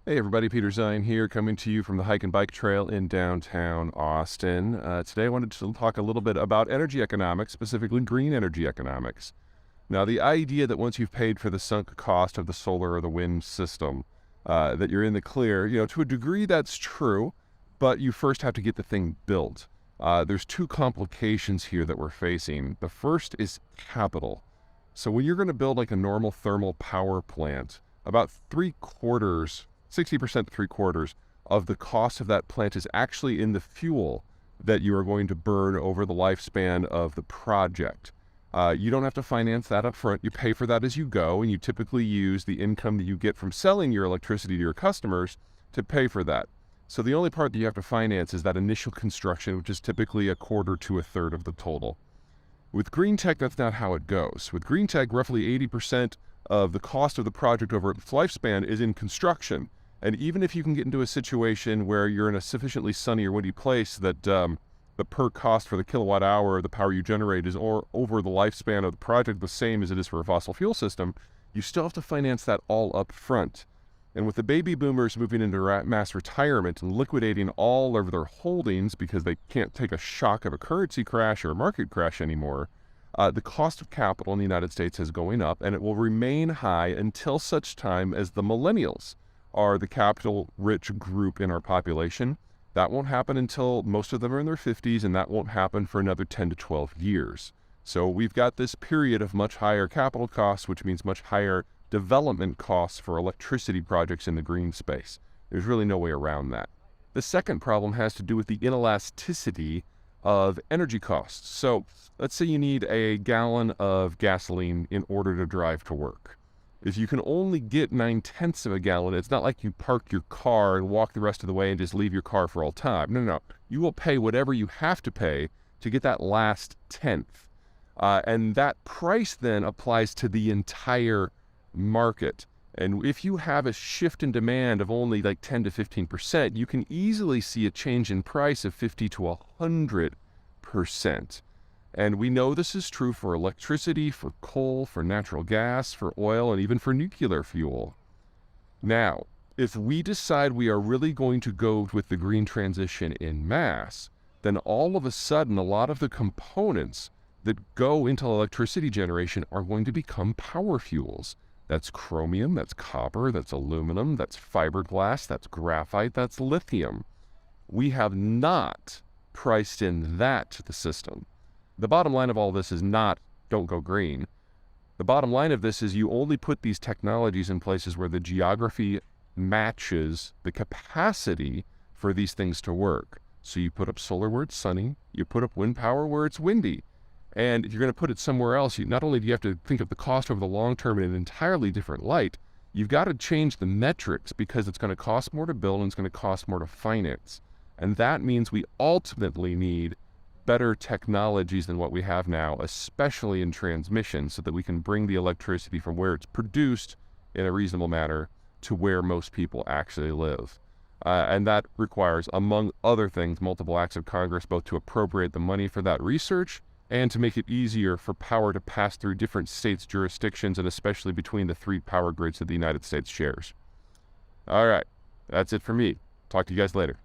Hey everybody, Peter Zeihan here, coming to you from the Hike and Bike Trail in downtown Austin. Today I wanted to talk a little bit about energy economics, specifically green energy economics. Now, the idea that once you've paid for the sunk cost of the solar or the wind system, that you're in the clear, to a degree that's true, but you first have to get the thing built. There's two complications here that we're facing. The first is capital. So when you're going to build like a normal thermal power plant, about 60% to 3/4 of the cost of that plant is actually in the fuel that you are going to burn over the lifespan of the project. You don't have to finance that up front. You pay for that as you go, and you typically use the income that you get from selling your electricity to your customers to pay for that. So the only part that you have to finance is that initial construction, which is typically 1/4 to 1/3 of the total. With green tech, that's not how it goes. With green tech, roughly 80% of the cost of the project over its lifespan is in construction. And even if you can get into a situation where you're in a sufficiently sunny or windy place that the per cost for the kilowatt hour of the power you generate is over the lifespan of the project the same as it is for a fossil fuel system, you still have to finance that all up front. And with the baby boomers moving into mass retirement and liquidating all of their holdings because they can't take a shock of a currency crash or a market crash anymore, the cost of capital in the United States is going up, and it will remain high until such time as the millennials are the capital-rich group in our population. That won't happen until most of them are in their 50s, and that won't happen for another 10 to 12 years. So we've got this period of much higher capital costs, which means much higher development costs for electricity projects in the green space. There's really no way around that. The second problem has to do with the inelasticity of energy costs. So let's say you need a gallon of gasoline in order to drive to work. If you can only get 9/10 of a gallon, it's not like you park your car and walk the rest of the way and just leave your car for all time. No. You will pay whatever you have to pay to get that last tenth. And that price then applies to the entire market. And if you have a shift in demand of only like 10 to 15%, you can easily see a change in price of 50 to 100%. And we know this is true for electricity, for coal, for natural gas, for oil, and even for nuclear fuel. Now, if we decide we are really going to go with the green transition en masse, then all of a sudden, a lot of the components that go into electricity generation are going to become power fuels. That's chromium, that's copper, that's aluminum, that's fiberglass, that's graphite, that's lithium. We have not priced in that to the system. The bottom line of all this is not, don't go green. The bottom line of this is you only put these technologies in places where the geography matches the capacity for these things to work. So you put up solar where it's sunny, you put up wind power where it's windy. And if you're going to put it somewhere else, not only do you have to think of the cost over the long term in an entirely different light, you've got to change the metrics because it's going to cost more to build and it's going to cost more to finance. And that means we ultimately need better technologies than what we have now, especially in transmission, so that we can bring the electricity from where it's produced in a reasonable manner to where most people actually live. And that requires, among other things, multiple acts of Congress, both to appropriate the money for that research and to make it easier for power to pass through different states' jurisdictions, and especially between the 3 power grids that the United States shares. All right, that's it for me. Talk to you guys later.